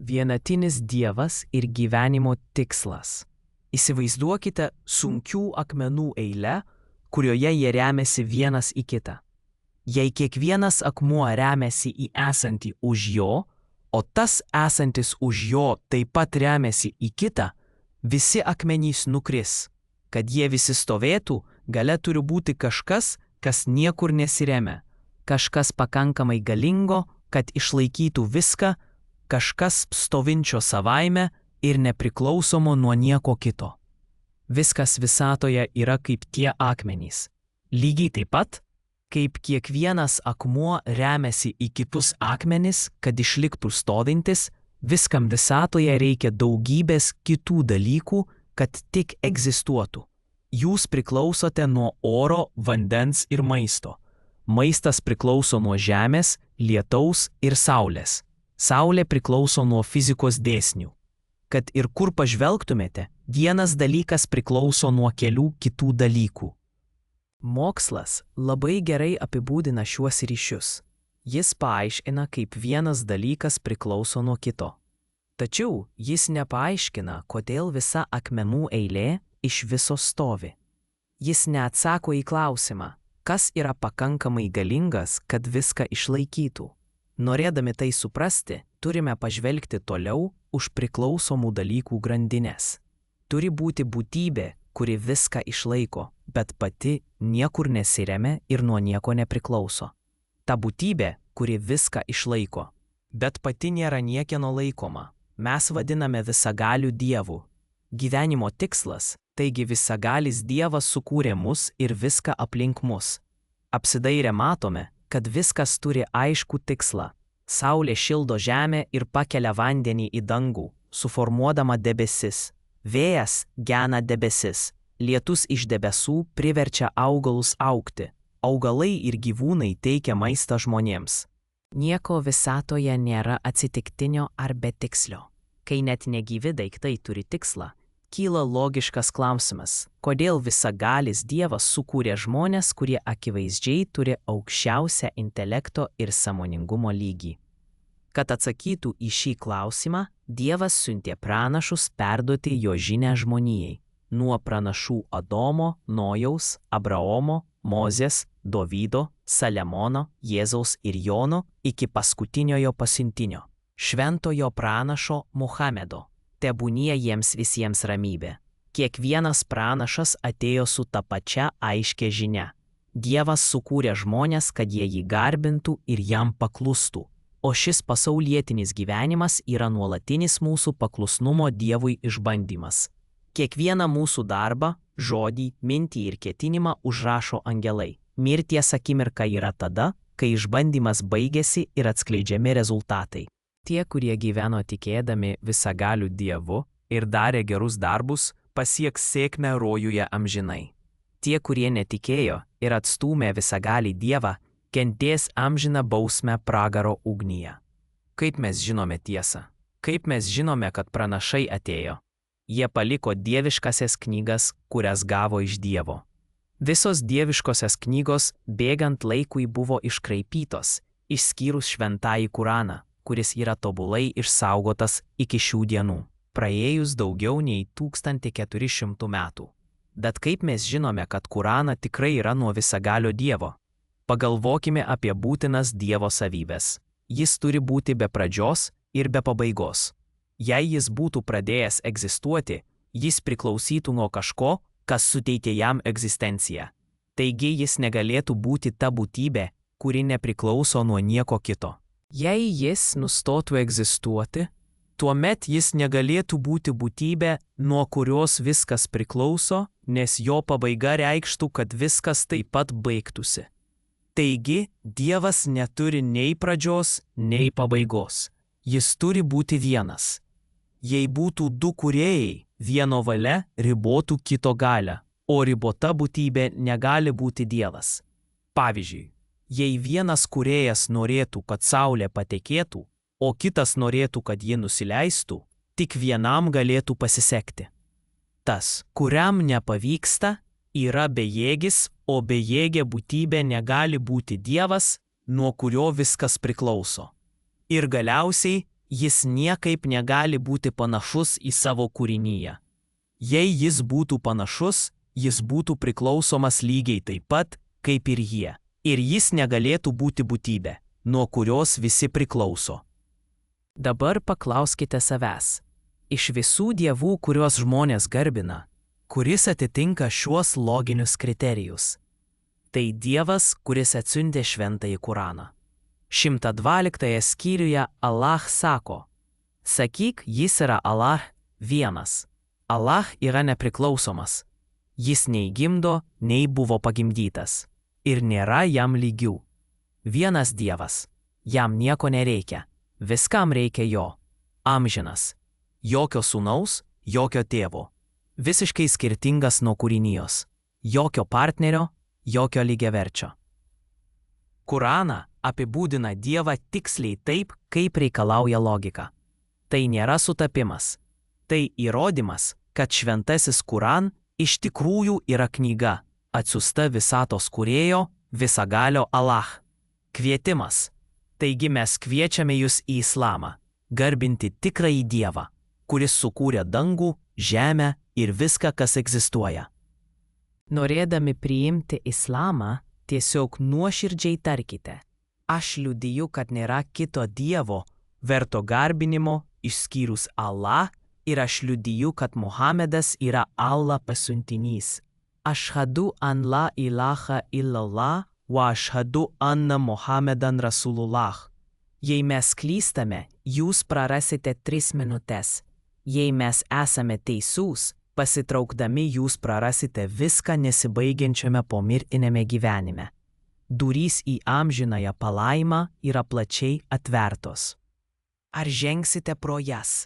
vienatinis Dievas ir gyvenimo tikslas. Įsivaizduokite sunkių akmenų eilę, kurioje jie remiasi vienas į kitą. Jei kiekvienas akmuo remiasi į esantį už jo, o tas esantis už jo taip pat remiasi į kitą, visi akmenys nukris. Kad jie visi stovėtų, gale turi būti kažkas, kas niekur nesiremia. Kažkas pakankamai galingo, kad išlaikytų viską, kažkas stovinčio savaime ir nepriklausomo nuo nieko kito. Viskas visatoje yra kaip tie akmenys. Lygiai taip pat, kaip kiekvienas akmuo remiasi į kitus akmenis, kad išliktų stovintis, viskam visatoje reikia daugybės kitų dalykų, kad tik egzistuotų. Jūs priklausote nuo oro, vandens ir maisto. Maistas priklauso nuo žemės, lietaus ir saulės. Saulė priklauso nuo fizikos dėsnių. Kad ir kur pažvelgtumėte, vienas dalykas priklauso nuo kelių kitų dalykų. Mokslas labai gerai apibūdina šiuos ryšius. Jis paaiškina, kaip vienas dalykas priklauso nuo kito. Tačiau jis nepaaiškina, kodėl visa akmenų eilė iš viso stovi. Jis neatsako į klausimą, kas yra pakankamai galingas, kad viską išlaikytų. Norėdami tai suprasti, turime pažvelgti toliau už priklausomų dalykų grandinės. Turi būti būtybė, kuri viską išlaiko, bet pati niekur nesiremia ir nuo nieko nepriklauso. Ta būtybė, kuri viską išlaiko, bet pati nėra niekieno laikoma, mes vadiname visagaliu Dievu. Gyvenimo tikslas, taigi visagalis Dievas sukūrė mus ir viską aplink mus. Apsidairę matome, kad viskas turi aiškų tikslą. Saulė šildo žemę ir pakelia vandenį į dangų, suformuodama debesis. Vėjas gena debesis. Lietus iš debesų priverčia augalus augti. Augalai ir gyvūnai teikia maistą žmonėms. Nieko visatoje nėra atsitiktinio ar betikslio. Kai net negyvi daiktai turi tikslą, kyla logiškas klausimas, kodėl visagalis Dievas sukūrė žmones, kurie akivaizdžiai turi aukščiausią intelekto ir sąmoningumo lygį. Kad atsakytų į šį klausimą, Dievas siuntė pranašus perduoti jo žinią žmonijai. Nuo pranašų Adomo, Nojaus, Abraomo, Mozės, Dovydo, Saliamono, Jėzaus ir Jono iki paskutiniojo pasiuntinio, šventojo pranašo Muhamedo. Tebūnie jiems visiems ramybė. Kiekvienas pranašas atėjo su ta pačia aiškia žinia. Dievas sukūrė žmones, kad jie jį garbintų ir jam paklustų. O šis pasaulietinis gyvenimas yra nuolatinis mūsų paklusnumo Dievui išbandymas. Kiekvieną mūsų darbą, žodį, mintį ir ketinimą užrašo angelai. Mirties akimirka yra tada, kai išbandymas baigėsi ir atskleidžiami rezultatai. Tie, kurie gyveno tikėdami visagaliu Dievu ir darė gerus darbus, pasieks sėkmę rojuje amžinai. Tie, kurie netikėjo ir atstūmė visagalį Dievą, kentės amžiną bausmę pragaro ugnyje. Kaip mes žinome tiesą? Kaip mes žinome, kad pranašai atėjo? Jie paliko dieviškasias knygas, kurias gavo iš Dievo. Visos dieviškosios knygos bėgant laikui buvo iškraipytos, išskyrus šventąjį Kuraną, kuris yra tobulai išsaugotas iki šių dienų, praėjus daugiau nei 1400 metų. Bet kaip mes žinome, kad Kurana tikrai yra nuo visagalio Dievo? Pagalvokime apie būtinas Dievo savybes. Jis turi būti be pradžios ir be pabaigos. Jei jis būtų pradėjęs egzistuoti, jis priklausytų nuo kažko, kas suteikė jam egzistenciją. Taigi jis negalėtų būti ta būtybė, kuri nepriklauso nuo nieko kito. Jei jis nustotų egzistuoti, tuomet jis negalėtų būti būtybė, nuo kurios viskas priklauso, nes jo pabaiga reikštų, kad viskas taip pat baigtųsi. Taigi, Dievas neturi nei pradžios, nei pabaigos. Jis turi būti vienas. Jei būtų du kūrėjai, vieno valia ribotų kito galią, o ribota būtybė negali būti Dievas. Pavyzdžiui, jei vienas kūrėjas norėtų, kad saulė patekėtų, o kitas norėtų, kad ji nusileistų, tik vienam galėtų pasisekti. Tas, kuriam nepavyksta, yra bejėgis, o bejėgė būtybė negali būti Dievas, nuo kurio viskas priklauso. Ir galiausiai, Jis niekaip negali būti panašus į savo kūrinyje. Jei jis būtų panašus, jis būtų priklausomas lygiai taip pat, kaip ir jie. Ir jis negalėtų būti būtybė, nuo kurios visi priklauso. Dabar paklauskite savęs. Iš visų dievų, kuriuos žmonės garbina, kuris atitinka šiuos loginius kriterijus? Tai Dievas, kuris atsiuntė šventąjį Kuraną. 112 skyriuje Allah sako: sakyk, jis yra Allah vienas. Allah yra nepriklausomas. Jis nei gimdo, nei buvo pagimdytas. Ir nėra jam lygių. Vienas Dievas. Jam nieko nereikia. Viskam reikia jo. Amžinas. Jokio sūnaus, jokio tėvo. Visiškai skirtingas nuo kūrinijos. Jokio partnerio, jokio lygiaverčio. Kuraną apibūdina Dievą tiksliai taip, kaip reikalauja logika. Tai nėra sutapimas. Tai įrodymas, kad šventasis Kuran iš tikrųjų yra knyga, atsiųsta visatos kūrėjo, visagalio Allah. Kvietimas. Taigi mes kviečiame jūs į islamą, garbinti tikrąjį Dievą, kuris sukūrė dangų, žemę ir viską, kas egzistuoja. Norėdami priimti islamą, tiesiog nuoširdžiai tarkite: aš liudiju, kad nėra kito Dievo, verto garbinimo, išskyrus Allah, ir aš liudiju, kad Muhamedas yra Allah pasiuntinys. Ašhadu an la ilaha illallah, wa ašhadu anna Muhammedan Rasulullah. Jei mes klystame, jūs prarasite 3 minutes. Jei mes esame teisūs, pasitraukdami jūs prarasite viską nesibaigiančiame pomirtinėme gyvenime. Durys į amžinąją palaimą yra plačiai atvertos. Ar žengsite pro jas?